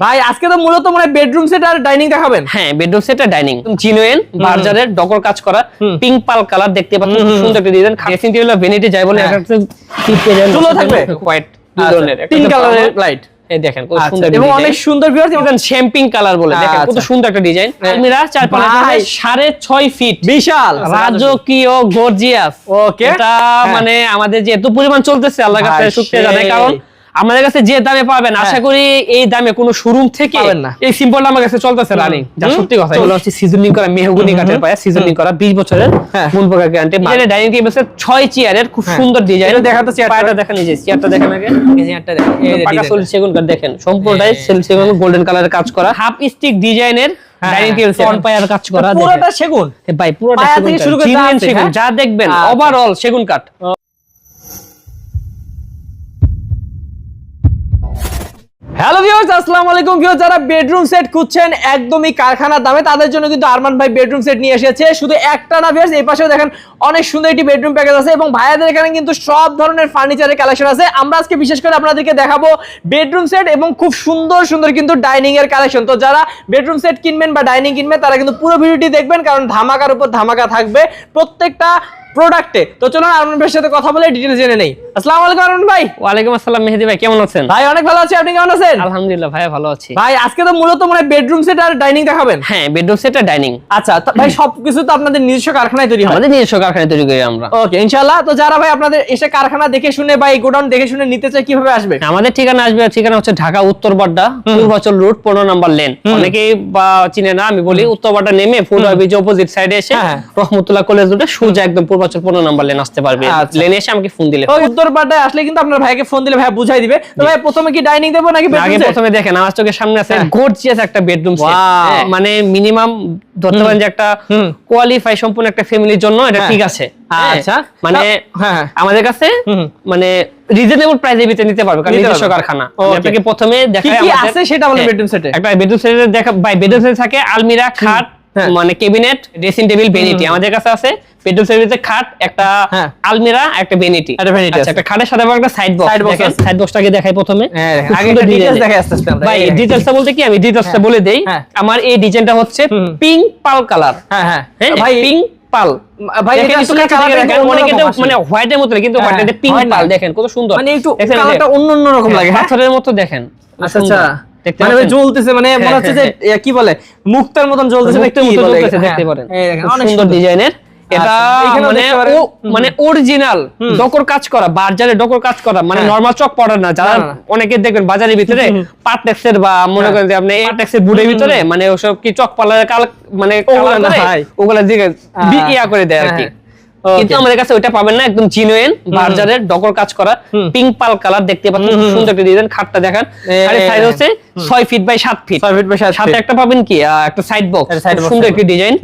ভাই আজকে তো মূলত মানে বেডরুম সেট আর ডাইনিং দেখাবেন। হ্যাঁ, বেডরুম সেট আর ডাইনিং জিনুইন বার্জারের ডকর কাজ করা পিঙ্ক পাল কালার দেখতে পাচ্ছেন, খুব সুন্দর একটা ডিজাইন। ড্রেসিং টেবিল ভ্যানিটি যাই বলে একটা চুলো থাকবে হোয়াইট ধরনের তিন কালারের লাইট। এই দেখেন কত সুন্দর এবং অনেক সুন্দর ভিউয়ার্স, দেখেন শ্যাম্পিং কালার বলে, দেখেন কত সুন্দর একটা ডিজাইন। আলমিরা 4.5 ফিট বিশাল রাজকীয় গর্জিয়াস। ওকে, এটা মানে আমাদের যে এত পরিমাণ চলতেছে আল্লাহর কাছে শুকরিয়া জানাই, কারণ আমাদের কাছে যে দামে পাবেন আশা করি এই দামে কোনো শোরুম থেকে পাবেন না। এই সিম্পলটা আমার কাছে চলতেছে রানিং, যা সত্যি কথা। এগুলো হচ্ছে সিজনিং করা মেহগনি কাঠের পায়া, সিজনিং করা 20 বছরের মূল প্রকার গ্যারান্টি। মানে ডাইনিং টেবিল সেট 6 চেয়ারের খুব সুন্দর ডিজাইন। এটা দেখাতে চেয়ারটা দেখেন, এই যে চেয়ারটা দেখেন আগে, এই চেয়ারটা দেখেন, এই যে পাকা সলিড সেগুন কাঠ দেখেন, সম্পূর্ণটাই সেগুন গোল্ডেন কালারের কাজ করা, হাফ স্টিক ডিজাইনের ডাইনিং টেবিল সেট, অন পায়ার কাজ করা, পুরোটা সেগুন ভাই, পুরোটা সেগুন কাঠ, জিনুইন সেগুন, যা দেখবেন ওভারঅল সেগুন কাঠ। হ্যালো ভিউয়ার্স, আসসালামু আলাইকুম ভিউয়ার্স। যারা বেডরুম সেট খুঁজছেন একদমই কারখানার দামে, তাদের জন্য কিন্তু আরমান ভাই বেডরুম সেট নিয়ে এসেছে। শুধু একটা না ভিউয়ার্স, এই পাশেও দেখেন অনেক সুন্দর একটি বেডরুম প্যাকেজ আছে এবং ভাইয়াদের এখানে কিন্তু সব ধরনের ফার্নিচারের কালেকশন আছে। আমরা আজকে বিশেষ করে আপনাদেরকে দেখাবো বেডরুম সেট এবং খুব সুন্দর সুন্দর কিন্তু ডাইনিং এর কালেকশন। তো যারা বেডরুম সেট কিনবেন বা ডাইনিং কিনবেন তারা কিন্তু পুরো ভিডিওটি দেখবেন, কারণ ধামাকার উপর ধামাকা থাকবে প্রত্যেকটা প্রোডাক্টে। তো চলুন আরমান ভাইয়ের সাথে কথা বলে ডিটেইলস জেনে নেই। আসসালামু আলাইকুম আরমান ভাই। ওয়ালাইকুম আসসালাম মেহেদি ভাই, কেমন আছেন? ভাই অনেক ভালো আছি, আপনি কেমন আছেন? আলহামদুলিল্লাহ ভাই, ভালো আছি। ভাই আজকে তো মূলত মানে বেডরুম সেট আর ডাইনিং দেখাবেন। হ্যাঁ, বেডরুম সেট আর ডাইনিং। আচ্ছা ভাই, সবকিছু তো আপনাদের নিজস্ব কারখানায় তৈরি হয়? আমাদের নিজস্ব কারখানায় তৈরি করি আমরা। ওকে, ইনশাআল্লাহ। তো যারা ভাই আপনাদের এসে কারখানা দেখে শুনে বা এই গোডাউন দেখে শুনে নিতে চায় কিভাবে আসবে? আমাদের ঠিকানা আসবে, ঠিকানা হচ্ছে ঢাকা উত্তর বাড্ডা পূর্বাচল রোড 15 নম্বর লেন। অনেকেই বা চিনে না, আমি বলি উত্তর বাড্ডা নেমে ফুলবাড়ি ব্রিজ অপোজিট সাইডে এসে রহমতুল্লাহ কলেজ রোডে সোজা একদম পূর্বাচল 15 নম্বর লেন আসতে পারবে। লেনে এসে আমাকে ফোন দিলে, উত্তর বাড্ডায় আসলে কিন্তু আপনার ভাইকে ফোন দিলে ভাই বুঝাই দিবে। তো ভাই প্রথমে কি ডাইনিং দেবো নাকি বেডরুম সেট? আগে প্রথমে দেখেন আমার চোখের সামনে আছে গর্জিয়াস একটা বেডরুম সেট, মানে মিনিমাম ধরতে পারেন যে একটা কোয়ালিফাই সম্পূর্ণ একটা ফ্যামিলির জন্য এটা ঠিক আছে। আচ্ছা, মানে আমাদের কাছে মানে রিজনেবল প্রাইসের ভিতরে নিতে পারবে, কারণ নিজস্ব কারখানা। আপনাকে প্রথমে দেখাই কি আছে সেটা বলেন বেডরুম সেটে। একটা বেডরুম সেটে দেখা ভাই, বেডরুম সেটে থাকে আলমিরা, খাট, মানে ক্যাবিনেট, ড্রেসিং টেবিল, ভ্যানিটি। আমাদের কাছে আছে বেডরুম সেটে খাট, একটা আলমিরা, একটা ভ্যানিটি। আচ্ছা, একটা খাটের সাথে একটা সাইড বক্স। দেখেন সাইড বক্সটাকে দেখাই প্রথমে, আগে ডিটেইলস দেখাই আস্তে আস্তে আমরা। ভাই ডিটেইলসটা বলতে কি, আমি ডিটেইলসটা বলে দেই। আমার এই ডিজাইনটা হচ্ছে পিঙ্ক পাল কালার। হ্যাঁ ভাই পিঙ্ক পাল ভাই, এটা কিন্তু অনেকে মানে হোয়াইটের মতো, কিন্তু হোয়াইটে পিঙ্ক পাল দেখেন কত সুন্দর, মানে একটু কালারটা অন্য রকম লাগে, পাথরের মতো দেখেন। আচ্ছা আচ্ছা, মানে ভাই জ্বলতেছে, মানে মনে হচ্ছে যে কি বলে মুক্তার মতন জ্বলতেছে, দেখতে পারেন। অনেক সুন্দর ডিজাইনের। এটা মানে অরিজিনাল ডকর কাজ করা, বাজারে ডকর কাজ করা, মানে নরমাল চক পাউডার না। যারা অনেকে দেখবেন বাজারের ভিতরে পার্টেক্সের বা মনে করেন যে আপনি পার্টেক্সের বুড়ের ভিতরে মানে ওসব কি চক পাউডারের মানে ওগুলা দিকে ইয়া করে দেয় আর কি, কিন্তু আমাদের কাছে ওইটা পাবেন না। একদম জিনুইন বার্জারের ডকর কাজ করা পিঙ্ক পাল কালার দেখতে পাচ্ছেন, খুব সুন্দর একটা ডিজাইন। খাটটা দেখেন, আর সাইজ হচ্ছে 6 ফিট বাই 7 ফিট। সাথে একটা পাবেন কি একটা সাইড বক্স, সুন্দর একটা ডিজাইন।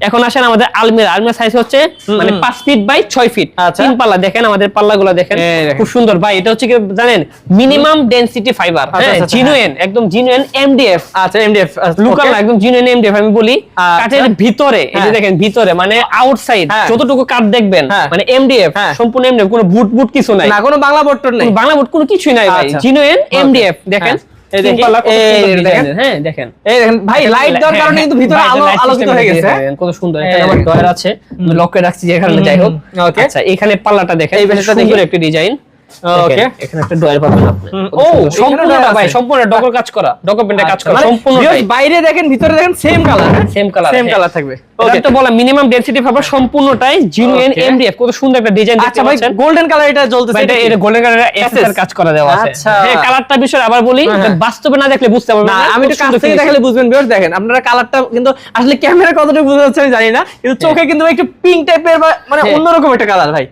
এখন আসেন আমাদের আলমিরা। আলমিরা সাইজ হচ্ছে মানে 5 ফিট বাই 6 ফিট, তিন পাল্লা। দেখেন আমাদের পাল্লাগুলো দেখেন খুব সুন্দর ভাই। এটা হচ্ছে কি জানেন, মিনিমাম ডেনসিটি ফাইবার, জিনুইন, একদম জিনুইন এমডিএফ। আচ্ছা, এমডিএফ লোকাল না, একদম জিনুইন এমডিএফ। আমি বলি কাঠের ভিতরে, এই যে দেখেন ভিতরে মানে আউটসাইড যতটুকু কাঠ দেখবেন মানে এমডিএফ, সম্পূর্ণ এমডিএফ, কোনো বুট কিছু নাই, না কোনো বাংলা বোর্ড নাই, বাংলা বোর্ড কোনো কিছুই নাই ভাই, জিনুইন এমডিএফ। দেখেন ভাই লাইট দেওয়ার কারণে কিন্তু ভিতরে আলোকিত হয়ে গেছে, কত সুন্দর। এখানে আমার ডয়ার আছে, আমি লকে রাখছি যেখানে, যাই হোক। আচ্ছা, এখানে পাল্লাটা দেখেন, এই বেশটা সুন্দর একটা ডিজাইন। ওকে, এখানে একটা ডয়ার পাবেন আপনি। ও সম্পূর্ণটা ভাই, সম্পূর্ণ ডকর কাজ করা, ডকুমেন্টে কাজ করা সম্পূর্ণ। বাইরে দেখেন ভিতরে দেখেন সেম কালার, সেম কালার থাকবে। ওকে, তো বলা মিনিমাম ডেনসিটি ফাইবার সম্পূর্ণটাই জিনুইন এমডিএফ, কত সুন্দর একটা ডিজাইন দেখতে পাচ্ছেন। আচ্ছা ভাই, গোল্ডেন কালার এটা জ্বলতেছে, এটা গোল্ডেন কালারের এসএস কাজ করা দেওয়া আছে। হ্যাঁ, কালারটা বিষয় আবার বলি, বাস্তবে না দেখলে বুঝতে পারবেন না, আমি একটু কাছ থেকে দেখালে বুঝবেন। ভিউয়ার্স দেখেন, আপনারা কালারটা কিন্তু আসলে ক্যামেরা কতটা বোঝা যাচ্ছে আমি জানি না, কিন্তু চোখে কিন্তু একটু পিঙ্ক টাইপের মানে অন্যরকম একটা কালার ভাই,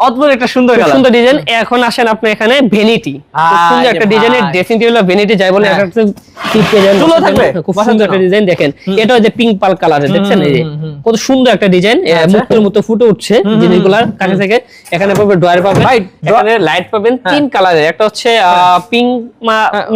অদ্ভুত একটা সুন্দর কালার, সুন্দর ডিজাইন। এখন আসেন আপনি এখানে ভ্যানিটি, সুন্দর একটা ডিজাইনের ড্রেসিং টেবিল ভ্যানিটি যাই বলে, একটা চুলো থাকবে, খুব সুন্দর একটা ডিজাইন। দেখেন এটা হচ্ছে পিঙ্ক পাল কালারে, দেখছেন এই যে কত সুন্দর একটা ডিজাইন, মুক্তের মতো ফুটে উঠছে জিনিসগুলোর কাছে থেকে। এখানে পাবেন ডয়ার পাবেন, এখানে লাইট পাবেন তিন কালারের, একটা হচ্ছে পিঙ্ক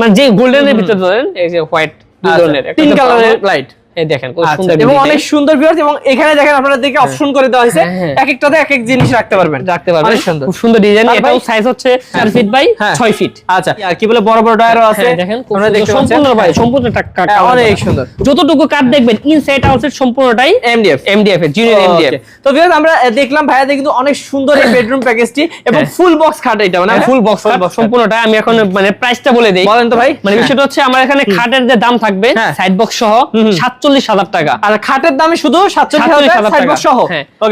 মানে যে গোল্ডেনের ভিতরে ধরেন, এই যে হোয়াইট, দুই ধরনের তিন কালারের লাইট। এই দেখেন কত আচ্ছা, সুন্দর এবং design। অনেক সুন্দর ভিউয়ার্স, এবং এখানে দেখেন আপনারা দেখে অপশন করে দেওয়া হয়েছে, এক একটাতে এক এক জিনিস রাখতে পারবেন। অনেক সুন্দর, খুব সুন্দর ডিজাইন। আর এটাও ভাই- সাইজ হচ্ছে 4 ফিট বাই 6 ফিট। আচ্ছা, আর কি বলে বড় বড় ডয়ারও আছে, দেখেন আপনারা দেখতে পাচ্ছেন সম্পূর্ণ ভাই সম্পূর্ণ অনেক সুন্দর। যতটুকু কাট দেখবেন ইনসাইড আউটসাইড সম্পূর্ণটাই এমডিএফ এর জিনিয়ার এমডিএফ। তো ভিউয়ার্স আমরা দেখলাম ভাইয়াদের কিন্তু অনেক সুন্দর এই বেডরুম প্যাকেজটি, এবং ফুল বক্স খাট এটা, মানে ফুল বক্স সম্পূর্ণটা। আমি এখন মানে প্রাইসটা বলে দেই। বলেন তো ভাই। মানে বিষয়টা হচ্ছে আমার এখানে খাটের যে দাম থাকবে সাইড বক্স সহ 47,000 টাকা। আর খাটের দামে শুধু 47,000 সাইড বক্স সহ।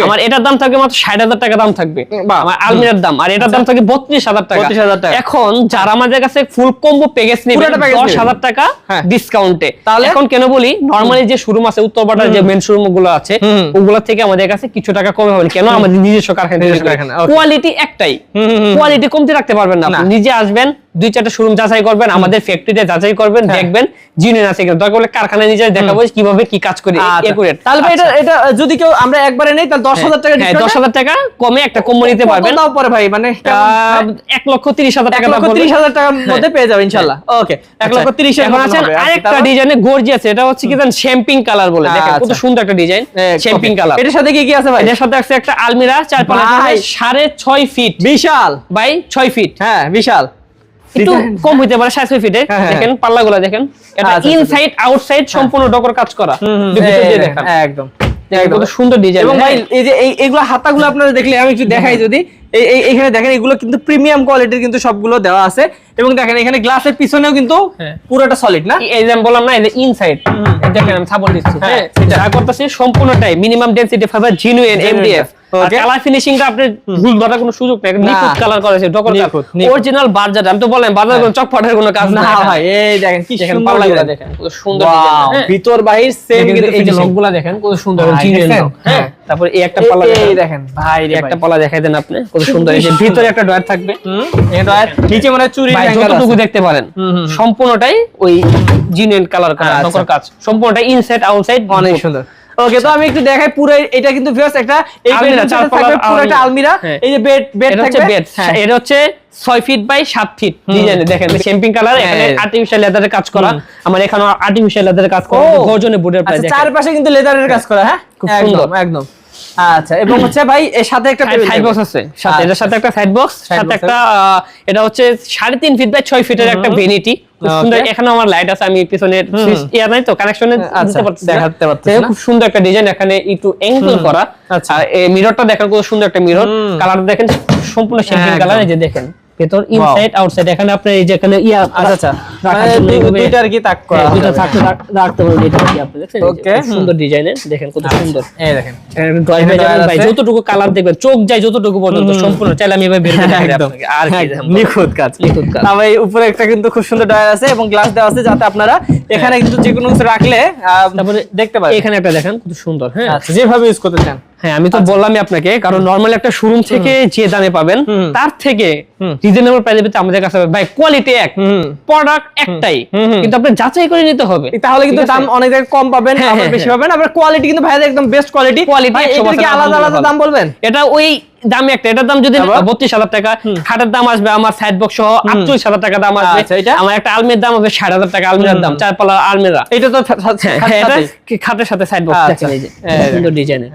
আমার এটার দাম থাকবে মাত্র 60,000 টাকা দাম থাকবে আমার আলমিরার দাম, আর এটার দাম থাকবে 32,000 টাকা। 32,000 টাকা। এখন যারা আমাদের কাছে ফুল কম্বো প্যাকেজ নেবে 10,000 টাকা ডিসকাউন্টে। তাহলে এখন কেন বলি, নরমালি যে শোরুম আছে উত্তরপাড়ার যে মেন শোরুম গুলো আছে ওগুলা থেকে আমাদের কাছে কিছু টাকা কমে হবে। কেন? আমাদের নিজস্ব কারখানা, কোয়ালিটি একটাই, কোয়ালিটি কমতে রাখতে পারবেন না। আপনি নিজে আসবেন, 2-4টা শোরুম যাচাই করবেন, আমাদের ফ্যাক্টরিতে যাচাই করবেন, দেখবেন জিনিস আছে কিনা। দরকার হলে কারখানায় নিজে দেখাবো কিভাবে কি কাজ করি একুরেট। তাহলে ভাই এটা যদি কেউ আমরা একবারে নেই তাহলে 10,000 টাকা ডিসকাউন্ট, 10,000 টাকা কমে একটা কম্বো নিতে পারবেন। দাও পরে ভাই, মানে 1,30,000 টাকা দাম পড়বে। 1,30,000 টাকার মধ্যে পেয়ে যাবেন ইনশাআল্লাহ। ওকে, 1,30,000 এখন আছে আরেকটা ডিজাইনে গর্জিয়াস, এটা হচ্ছে কি জানেন, শ্যাম্পিং কালার বলে। দেখেন কত সুন্দর একটা ডিজাইন, শ্যাম্পিং কালার। এটার সাথে কি কি আছে ভাই? এটার সাথে আছে একটা আলমিরা 4.5 ফিট বিশাল বাই 6 ফিট। হ্যাঁ বিশাল, একটু কম হইতে পারে 6 ফিটে। দেখেন পাল্লাগুলো দেখেন, এটা ইনসাইড আউটসাইড সম্পূর্ণ ডকর কাজ করা। একদম কত সুন্দর ডিজাইন। এবং ভাই এই যে এইগুলো হাতাগুলো আপনারা দেখলে আমি একটু দেখাই যদি, এইখানে দেখেন এগুলো কিন্তু প্রিমিয়াম কোয়ালিটির কিন্তু সবগুলো দেওয়া আছে, এবং দেখেন এখানে গ্লাসের পিছনেও কিন্তু পুরোটা সলিড না। এই যে আমি বললাম না, এই যে ইনসাইড দেখেন আমি সাপোর্ট দিচ্ছি। হ্যাঁ, যা করতেছি সম্পূর্ণটাই minimum density fibre genuine MDF. Colour ফিনিশিংটা আপনি ভুল ধরার কোনো সুযোগ নেই, নিখুঁত কালার করেছে, ডকর কাজ, অরিজিনাল বার্জার। আমি তো বললাম বার্জার কোনো চকপটের কোনো কাজ না ভাই। এই দেখেন কি সুন্দর পাল্লাগুলো দেখেন, কত সুন্দর ডিজাইন, ভিতর বাহির সেম কিন্তু এই যে লকগুলো দেখেন কত সুন্দর জিনুইন। হ্যাঁ, তারপর এই একটা পাল্লা দেখেন ভাই, একটা পাল্লা দেখাই দেন আপনি, কত সুন্দর। এই যে ভিতরে একটা ডয়ার থাকবে, এই ডয়ার নিচে মানে চুরি যতটুকু দেখতে পারেন সম্পূর্ণটাই ওই জিনুইন কালার করা ডকর কাজ, সম্পূর্ণটাই ইনসাইড আউটসাইড অনেক সুন্দর। ওকে, তো আমি একটু দেখাই পুরো এটা কিন্তু ভিউয়ার্স একটা এই বেডরুমটা থাকবে পুরো একটা আলমিরা। এই যে বেড থাকবে, বেড এটা হচ্ছে 6 ফিট বাই 7 ফিট ডিজাইনে। দেখেন শ্যাম্পিং কালার, এখানে আর্টিফিশিয়াল লেদারের কাজ করা, আমার এখানে আর্টিফিশিয়াল লেদারের কাজ করা, গর্জনে বোর্ডের প্রায় দেখেন চারপাশে কিন্তু লেদারের কাজ করা। হ্যাঁ, খুব সুন্দর একদম। আচ্ছা, এবং হচ্ছে ভাই এর সাথে একটা সাইড বক্স আছে, সাথে এটার সাথে একটা সাইড বক্স, সাথে একটা এটা হচ্ছে 3.5 ফিট বাই 6 ফিটের একটা ভ্যানিটি। খুব সুন্দর। এখানে আমার লাইট আছে, আমি পিছনে ইয়া নাই তো কানেকশনে দিতে পারতেছি, দেখাতে পারতেছি। খুব সুন্দর একটা ডিজাইন, এখানে একটু অ্যাঙ্গেল করা। আর এই মিররটা দেখেন কত সুন্দর একটা মিরর, কালারটা দেখেন সম্পূর্ণ শ্যাম্পিং কালার। এই যে দেখেন ভেতর ইনসাইড আউটসাইড, এখানে আপনি এই যে এখানে ইয়া আচ্ছা মানে দুইটা আর কি তাক করা, দুইটা থাকতে রাখতে পারবেন। এটা কি আপনি দেখছেন? ওকে, সুন্দর ডিজাইনের দেখেন কত সুন্দর। এই দেখেন ভাই যতটুকু কালার দেখবেন চোখ যায় যতটুকু পর্যন্ত সম্পূর্ণ চাইলে আমি এভাবে বের করে দেখাই আপনাকে। আর কি নিখুঁত কাজ। তবে উপরে একটা কিন্তু খুব সুন্দর ডয়ার আছে এবং গ্লাস দেওয়া আছে, যাতে আপনারা এখানে কিন্তু যে কোনো কিছু রাখলে তারপরে দেখতে পারেন। এখানে একটা দেখেন কত সুন্দর। হ্যাঁ, আচ্ছা, যেভাবে ইউজ করতে চান। হ্যাঁ, আমি তো বললামই আপনাকে, কারণ নরমালি একটা শোরুম থেকে যে দামে পাবেন তার থেকে রিজনেবল প্রাইসে পেতে আমাদের কাছে ভাই কোয়ালিটি এক, প্রোডাক্ট একটাই, কিন্তু আপনি যাচাই করে নিতে হবে, তাহলে কিন্তু দাম অনেক জায়গায় কম পাবেন, আবার বেশি পাবেন। আবার কোয়ালিটি কিন্তু ভাইদের একদম বেস্ট কোয়ালিটি। এটার কি আলাদা আলাদা দাম বলবেন? এটা ওই দামি একটা, এটার দাম যদি 32,000 টাকা, খাটের দাম আসবে আমার সাইড বক্স সহ 38,000 টাকা দাম আসবে। আমার একটা আলমিরার দাম হবে 60,000 টাকা, আলমিরার দাম 4 পাল্লা আলমিরা। এটা তো এটা খাটের সাথে সাইড বক্স দেখেন, এই যে সুন্দর ডিজাইনের।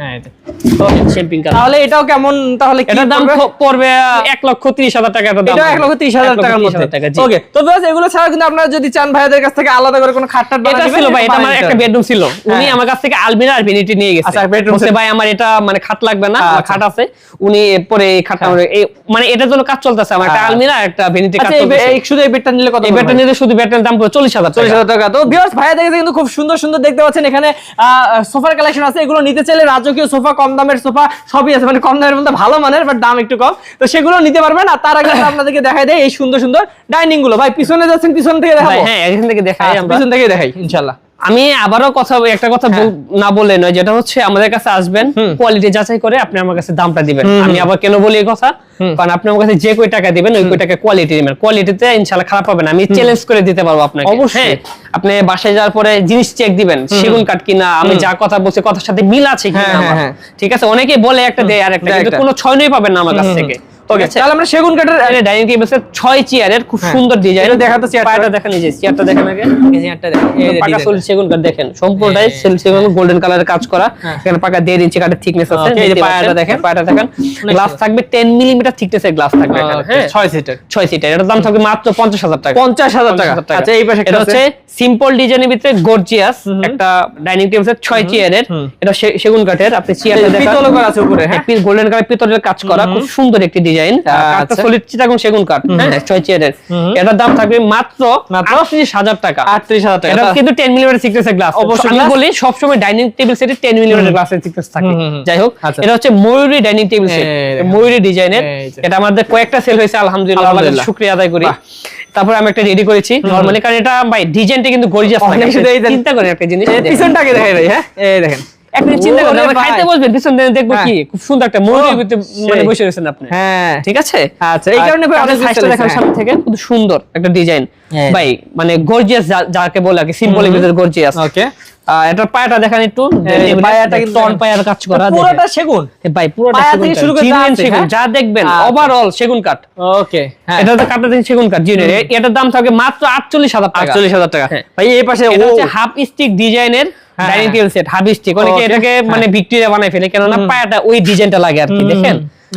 Champagne colour. তাহলে এটাও কেমন? তাহলে এটার দাম পড়বে 1,30,000 টাকা। এটা দাম এটা 1,30,000 টাকার মধ্যে। ওকে, তো বাস এগুলো ছাড়া কিন্তু আপনারা যদি চান ভাইদের কাছ থেকে আলাদা করে কোনো খাট-টাট বানাতে এটা ছিল ভাই, এটা আমার একটা বেডরুম ছিল, উনি আমার কাছ থেকে আলমিরা আর ভ্যানিটি নিয়ে গেছে। আচ্ছা, বেডরুম বলছে ভাই আমার এটা মানে খাট লাগবে না, আমার খাট আছে। উনি পরে এই খাটটা মানে এটার জন্য কাজ চলতেছে, আমার একটা আলমিরা একটা ভ্যানিটি কাজ চলতেছে। এই শুধু এই বেডটা নিলে কত? এই বেডটা নিলে শুধু বেডটার দাম পড়বে 40,000 টাকা। তো ভিউয়ার্স ভাইদের কাছে কিন্তু খুব সুন্দর সুন্দর দেখতে পাচ্ছেন, এখানে সোফার কালেকশন আছে। এগুলো নিতে চাইলে রাজকীয় সোফা, কম দামের সোফা সবই আছে, মানে কম দামের মধ্যে ভালো মানের, বাট দাম একটু কম। তো সেগুলো নিতে পারবেন। আর তার আগে আপনাদেরকে দেখাই দেয় এই সুন্দর সুন্দর ডাইনিং গুলো। ভাই পিছনে যাচ্ছেন, পিছন থেকে দেখাবো? হ্যাঁ, এখান থেকে দেখাই, আমরা পিছন থেকে দেখাই ইনশাআল্লাহ। আমি আবারও একটা কথা না বলে নয়, যেটা হচ্ছে আমাদের কাছে আসবেন, কোয়ালিটি যাচাই করে আপনি আমার কাছে দামটা দিবেন। আমি আবার কেন বলি এই কথা, কারণ আপনি আমার কাছে যে কয় টাকা দিবেন ওই কয় টাকা কোয়ালিটি দিবেন, কোয়ালিটিতে ইনশাআল্লাহ খারাপ হবে না। আমি চ্যালেঞ্জ করে দিতে পারবো আপনাকে। অবশ্যই আপনি বাসায় যাওয়ার পরে জিনিস চেক দিবেন, সেগুন কাঠ কিনা, আমি যা কথা বলছি কথার সাথে মিল আছে কিনা। ঠিক আছে, অনেকে বলে একটা দেয় আর একটা, কিন্তু কোনো ছয়নই পাবেন না আমার কাছ থেকে। ওকে, তাহলে আমরা সেগুন কাঠের ডাইনিং টেবিল সেট 6 চেয়ারের খুব সুন্দর ডিজাইন। এটা দেখাতো চেয়ারটা দেখেন, এই যে চেয়ারটা দেখেন আগে, এই চেয়ারটা দেখেন, এই যে পাকা সলিড সেগুন কাঠ দেখেন, সম্পূর্ণটাই সেগুন গোল্ডেন কালারের কাজ করা। এখানে পাকা 1.5 ইঞ্চি কাঠের থিকনেস আছে। এই যে পায়াটা দেখেন, পায়াটা দেখেন, গ্লাস থাকবে 10 মিমি থিকনেসের গ্লাস থাকবে এখানে। হ্যাঁ, 6 সিটার। এটার দাম থাকবে মাত্র 50,000 টাকা। 50,000 টাকা। আচ্ছা, এই পাশে এটা হচ্ছে সিম্পল ডিজাইনের ভিতরে গর্জিয়াস একটা ডাইনিং টেবিল সেট 6 চেয়ারের। এটা সেগুন কাঠের। আপনি চেয়ারটা দেখেন, পিতল করা আছে উপরে। হ্যাঁ, গোল্ডেন কালার পিতলের কাজ করা, খুব সুন্দর একটি ডিজাইন। কাঠটা সলিড চিটাগং সেগুন কাঠ। হ্যাঁ, 6 চেয়ারের। এটার দাম থাকবে মাত্র 38,000 টাকা। 38,000 টাকা। এটা কিন্তু 10 মিমি থিকনেসের গ্লাস। অবশ্যই আমি বলি সব সময় ডাইনিং টেবিল সেটে 10 মিমি গ্লাসের থিকনেস থাকে। যাই হোক, এটা হচ্ছে ময়ূরী ডাইনিং টেবিল সেট, ময়ূরী ডিজাইনের। এটা আমাদের কয়েকটা সেল হয়েছে, আলহামদুলিল্লাহ, আল্লাহর শুকরিয়া আদায় করি। তারপর আমি একটা রেডি করেছি নরমালি, কারণ এটা ভাই ডিজাইনটা কিন্তু গর্জিয়াস থাকে। চিন্তা করেন একটা জিনিস, পিছনটাকে দেখাই ভাই। হ্যাঁ, এই দেখেন, একটা চিন্তা করেন, আমরা খাইতে বসবেন, পিছন দিয়ে দেখবো কি খুব সুন্দর একটা ময়ূরীর ভিতরে মানে বসে রয়েছেন আপনি। হ্যাঁ, ঠিক আছে। আচ্ছা, এই কারণে ভাই অনেক সাইজটা দেখেন সামনে থেকে, খুব সুন্দর একটা ডিজাইন ভাই, মানে গর্জিয়াস যাকে বলে আর কি, সিম্পলের ভিতরে গর্জিয়াস। ওকে, এটার পায়াটা দেখেন একটু, পায়াটা কিন্তু টন পায়ার কাজ করা, পুরোটা সেগুন ভাই, পুরোটা পায়া সেগুন থেকে কাঠ, শুরু করে জিনিয়ান সেগুন, যা দেখবেন ওভারঅল সেগুন কাঠ। ওকে, হ্যাঁ, এটা তো কাঠটা দেখেন সেগুন কাঠ জিনিয়ার। এটার দাম থাকবে মাত্র 48,000 টাকা। 48,000 টাকা। ভাই এই পাশে এটা হচ্ছে হাফ স্টিক ডিজাইনের dining table set, half stick. অনেকে এটাকে মানে ভিক্টোরিয়া বানাই ফেলে, কেননা পায়াটা ওই ডিজাইনটা লাগে আর কি। দেখেন,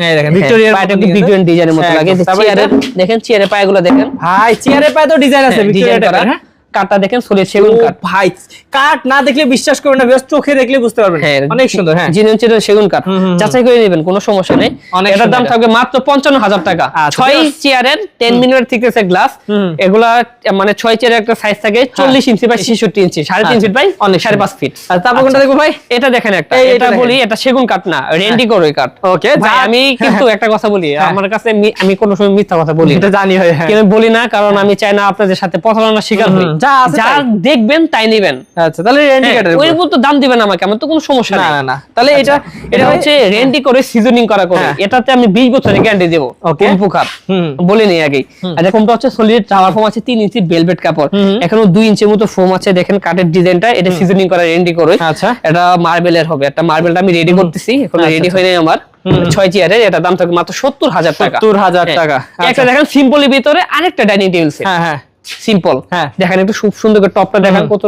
এই দেখেন ভিক্টোরিয়ার পায়াটা ভিক্টোরিয়ান ডিজাইনের মতো লাগে। চেয়ারের দেখেন, চেয়ারের পায়াগুলো দেখেন ভাই, চেয়ারের পায়ে তো ডিজাইন আছে ভিক্টোরিয়ার। হ্যাঁ, কাঠটা দেখেন সলিড সেগুন কাঠ। ভাই, কাঠ না দেখলে বিশ্বাস করবেন না, বেশ চোখে দেখলে বুঝতে পারবেন। অনেক সুন্দর। হ্যাঁ, জিনিয়ান সেগুন কাঠ, যাচাই করে নেবেন, কোনো সমস্যা নেই। এটার দাম থাকবে মাত্র 55,000 টাকা। 6 চেয়ারের 10 মিমি থিকনেসের গ্লাস। এগুলা মানে 6 চেয়ারের একটা সাইজ থাকে 40 inch by 66 inch, 3.5 feet by 5.5 feet. আর তারপর কোনটা দেখবো ভাই? এটা দেখেন একটা, এটা বলি এটা সেগুন কাঠ না, রেন্ডি করে কাঠ। ওকে, ভাই আমি কিন্তু একটা কথা বলি, আমার কাছে আমি কোনো সময় মিথ্যা কথা বলি, এটা জানি হয়। কেন বলি না, কারণ আমি চাই না আপনাদের সাথে প্রতারণার শিকার হই। যা দেখবেন তাই নেবেন। আচ্ছা, তাহলে রেন্ডি কাঠের ওই মতো দাম দিবেন আমাকে, আমার তো কোনো সমস্যা নেই। না, তাহলে এটা হচ্ছে রেন্ডি করে সিজনিং করা করে। এটাতে আমি 20 বছরের গ্যারান্টি দেব। ওকে, পোকার বলে নেই আগেই। আর এরকমটা হচ্ছে সলিড টাওয়ার ফোম আছে, 3 ইঞ্চি ভেলভেট কাপড়, এখনো 2 ইঞ্চির মতো ফোম আছে। দেখেন কাঠের ডিজাইনটা, এটা সিজনিং করা রেন্ডি করে। আচ্ছা, এটা মার্বেলের হবে। একটা মার্বেলটা আমি রেডি করতেছি, এখন রেডি হয় নাই আমার। 6 চেয়ারের, এটা দাম থাকবে মাত্র 70,000 টাকা। 70,000 টাকা। একটা দেখেন সিম্পলের ভিতরে আরেকটা ডাইনিং টেবিল সেট। হ্যাঁ, হ্যাঁ, সিম্পল। হ্যাঁ, দেখেন একটু খুব সুন্দর করে টপটা দেখেন, কত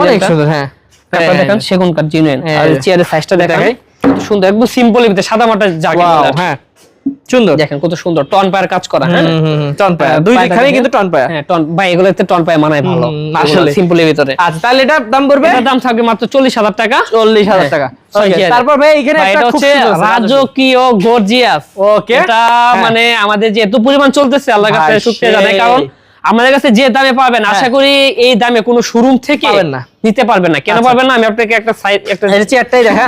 অনেক সুন্দর। হ্যাঁ, তারপর দেখেন সেগুন কাঠ জিনুইন। আর চেয়ারের সাইজটা দেখেন কত সুন্দর, একদম সিম্পলের ভিতরে সাদা মাটা জায়গা। হ্যাঁ, সুন্দর। দেখেন কত সুন্দর টন পায়ার কাজ করা। হ্যাঁ, টন পায়া, দুই দিকখানে কিন্তু টন পায়া। হ্যাঁ, টন ভাই, এগুলোতে টন পায়া মানায় ভালো আসলে সিম্পলের ভিতরে। আচ্ছা, তাহলে এটার দাম পড়বে, এটার দাম থাকবে মাত্র 40,000 টাকা। 40,000 টাকা। তারপর ভাই এখানে একটা খুব রাজকীয় গর্জিয়াস। ওকে, এটা মানে আমাদের যে এত পরিমাণ চলতেছে, আল্লাহর কাছে শুকরিয়া জানাই, কারণ আমাদের কাছে যে দামে পাবেন, আশা করি এই দামে কোনো শোরুম থেকে পাবেন না, নিতে পারবেন না। কেন পারবেন না, আমি আপনাকে একটা সাইড, একটা চেয়ারটাই দেখেন,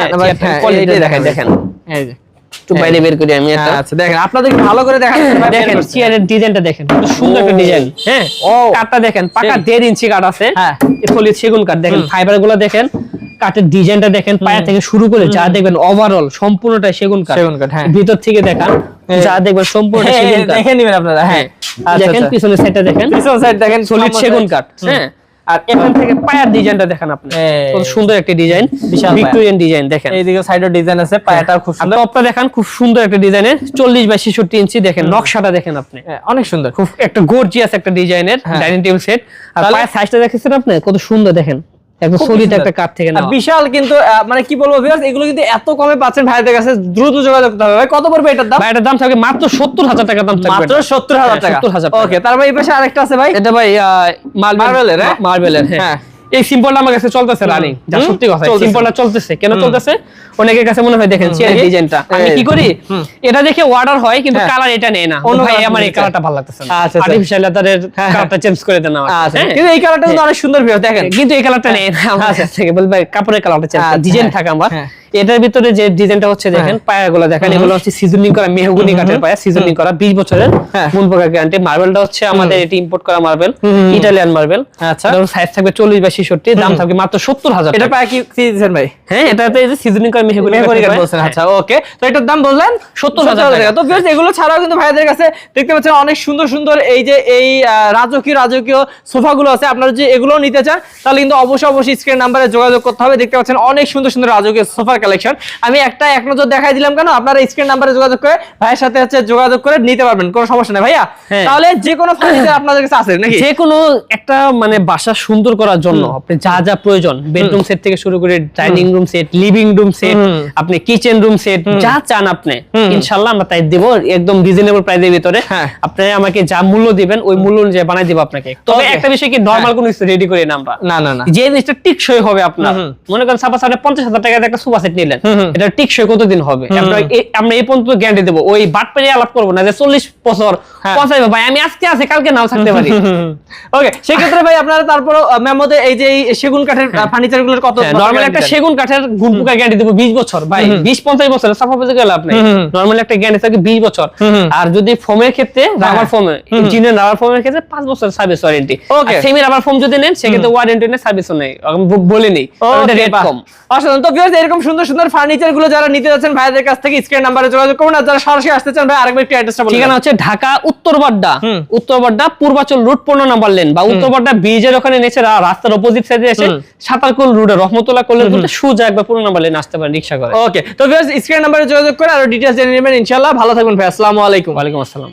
কোয়ালিটি দেখেন। এই যে একটু বাইরে বের করি আমি এটা। আচ্ছা, দেখেন আপনাদের ভালো করে দেখেন। দেখেন চেয়ারের ডিজাইনটা দেখেন, কত সুন্দর একটা ডিজাইন। হ্যাঁ, কাঠটা দেখেন, পাকা 1.5 ইঞ্চি কাঠ আছে। হ্যাঁ, সলিড সেগুন কাঠ। দেখেন ফাইবার গুলো দেখেন, কাঠের ডিজাইনটা দেখেন, পায়া থেকে শুরু করে যা দেখবেন ওভারঅল সম্পূর্ণটাই সেগুন কাঠ। হ্যাঁ, ভিতর থেকে দেখান, যা দেখবেন সম্পূর্ণটা সেগুন কাঠ। দেখে নেবেন আপনারা। হ্যাঁ, দেখেন পিছনের সাইডটা দেখেন, পিছনের সাইড দেখেন সলিড সেগুন কাঠ। হ্যাঁ, আর এখান থেকে পায়ার ডিজাইনটা দেখেন আপনি, কত সুন্দর একটা ডিজাইন, ভিক্টোরিয়ান ডিজাইন। দেখেন এইদিকে সাইডের ডিজাইন আছে, পায়াটা খুব সুন্দর। টপটা দেখেন খুব সুন্দর একটা ডিজাইনের, 40 বাই 66 ইঞ্চি। দেখেন নকশাটা দেখেন আপনি, অনেক সুন্দর, খুব একটা গর্জিয়াস একটা ডিজাইনের ডাইনিং টেবিল সেট। আর পায়ের সাইজটা দেখেছেন আপনি, কত সুন্দর। দেখেন একদম সলিড একটা কাঠ থেকে না, বিশাল। কিন্তু মানে কি বলবো ভিউয়ার্স, এগুলো কিন্তু এত কমে পাচ্ছেন ভাইদের কাছে, দ্রুত যোগাযোগ করতে হবে। ভাই কত পড়বে এটার দাম? ভাই এটার দাম থাকবে মাত্র 70,000 টাকা দাম থাকবে। মাত্র 70,000 টাকা। 70,000। ওকে, তারপর এই পাশে আরেকটা আছে ভাই, এটা ভাই মার্বেলের। মার্বেলের। হ্যাঁ, এই সিম্পলটা আমার কাছে চলতেছে রানিং, যা সত্যি কথা। সিম্পলটা চলতেছে, কেন চলতেছে অনেকের কাছে মনে হয় দেখেন চেয়ারের ডিজাইনটা। আমি কি করি, এটা দেখে অর্ডার হয় কিন্তু কালার এটা নেই না। ভাই আমার এই কালারটা ভালো লাগতেছে না, আর্টিফিশিয়াল লেদারের কালারটা চেঞ্জ করে দেন আমার। কিন্তু এই কালারটা কিন্তু অনেক সুন্দর ভিউ। দেখেন কিন্তু এই কালারটা নেই না আমার কাছ থেকে, বলবে কাপড়ের কালারটা চেঞ্জ, ডিজাইন থাকে আমার। এটার ভিতরে যে ডিজাইনটা হচ্ছে দেখেন, পায়াগুলো দেখেন, এগুলো হচ্ছে সিজনিং করা মেহগনি কাঠের পায়া, সিজনিং করা 20 বছরের মূল প্রকার গ্যারান্টি। মার্বেলটা হচ্ছে আমাদের এটি ইম্পোর্ট করা মার্বেল, ইটালিয়ান মার্বেল। আচ্ছা, সাইজ থাকবে 40 বাই 66, দাম থাকবে মাত্র 70,000। এটা পায়া কি দিয়েছেন ভাই? হ্যাঁ, এটাতে এই যে সিজনিং করা মেহগনি কাঠ বলছেন। আচ্ছা, ওকে, তো এটার দাম বললেন 70,000 টাকা। তো ভিউয়ার্স, এগুলো ছাড়াও কিন্তু ভাইদের কাছে দেখতে পাচ্ছেন অনেক সুন্দর সুন্দর এই যে এই রাজকীয় সোফাগুলো আছে। আপনারা যদি এগুলো নিতে চান তাহলে কিন্তু অবশ্যই স্ক্রিন নাম্বারে যোগাযোগ করতে হবে। দেখতে পাচ্ছেন অনেক সুন্দর সুন্দর রাজকীয় সোফার কালেকশন। আমি একটা এক নজর দেখাই দিলাম কেন, আপনারা স্ক্রিন নাম্বারে যোগাযোগ করে ভাইয়ের সাথে হচ্ছে যোগাযোগ করে নিতে পারবেন, কোনো সমস্যা নেই ভাইয়া। হ্যাঁ। তাহলে যে কোনো ফার্নিচার আপনাদের কাছে আছে নাকি? যে কোনো একটা মানে বাসা সুন্দর করার জন্য আপনি যা যা প্রয়োজন, বেডরুম সেট থেকে শুরু করে dining room set, living room set, আপনি কিচেন রুম সেট যা চান আপনি ইনশাআল্লাহ আমরা তাই দেব একদম রিজনেবল প্রাইসের ভিতরে। হ্যাঁ। আপনি আমাকে যা মূল্য দিবেন ওই মূল্য অনুযায়ী বানাই দেব আপনাকে। তবে Okay. একটা বিষয় কি, নরমাল কোনো কিছু রেডি করি না আমরা। না না না, যে জিনিসটা টিকসই হবে আপনার, মনে করেন সাপোজ আপনি 50,000 টাকার একটা সোফা সেট নিলেন, এটা টিকসই কতদিন হবে আমরা এই পর্যন্ত গ্যারান্টি দেব। ওই বাটপারি আলাপ করব না যে 40 বছর 50 ভাই আমি আজকে আছে কালকে নাও থাকতে পারি। ওকে, সেক্ষেত্রে ভাই আপনারা তারপর মেমোতে এই যে এই সেগুন কাঠের ফার্নিচার গুলোর কত নরমাল একটা সেগুন কাঠের গুণ পোকা গ্যারান্টি দেব 20 বছর ভাই, 20-50 বছর সাফা পেজে গেল আপনি। নরমাল একটা গ্যারান্টি থাকে 20 বছর। আর যদি ফোমের ক্ষেত্রে রাবার ফোম, ইঞ্জিনিয়ার রাবার ফোমের ক্ষেত্রে 5 বছর সার্ভিস ওয়ারেন্টি। আর সেমি রাবার ফোম যদি নেন সেক্ষেত্রে ওয়ারেন্টি নেই, সার্ভিসও নেই, আমি বলে নেই এটা রেট কম। অসাধারণ। তো ভিউয়ার্স এরকম সুন্দর সুন্দর ফার্নিচার গুলো যারা নিতে যাচ্ছেন ভাইদের কাছ থেকে স্ক্রিন নাম্বারে যোগাযোগ করুন। আর যারা সরাসরি আসতে চান ভাই আরেকবার একটু অ্যাড্রেসটা বলুন। ঠিকানা হচ্ছে Dhaka Uttar Badda Purbachal road 15 number lane, বা উত্তরবাড্ডা ব্রিজের ওখানে নিচে রাস্তার অপোজিট সাইডে এসে সাতারকুল রোডে রহমতুল্লাহ কলেজ রোডে সোজা একবার 15 নাম্বার লেন আসতে পারেন রিকশা করে। ওকে, তো ভিউয়ার্স স্ক্রিন নাম্বারে যোগাযোগ করে আরো ডিটেইলস জেনে নেবেন ইনশাআল্লাহ। ভালো থাকবেন ভাই, আসসালামু আলাইকুম। ওয়ালাইকুম আসসালাম।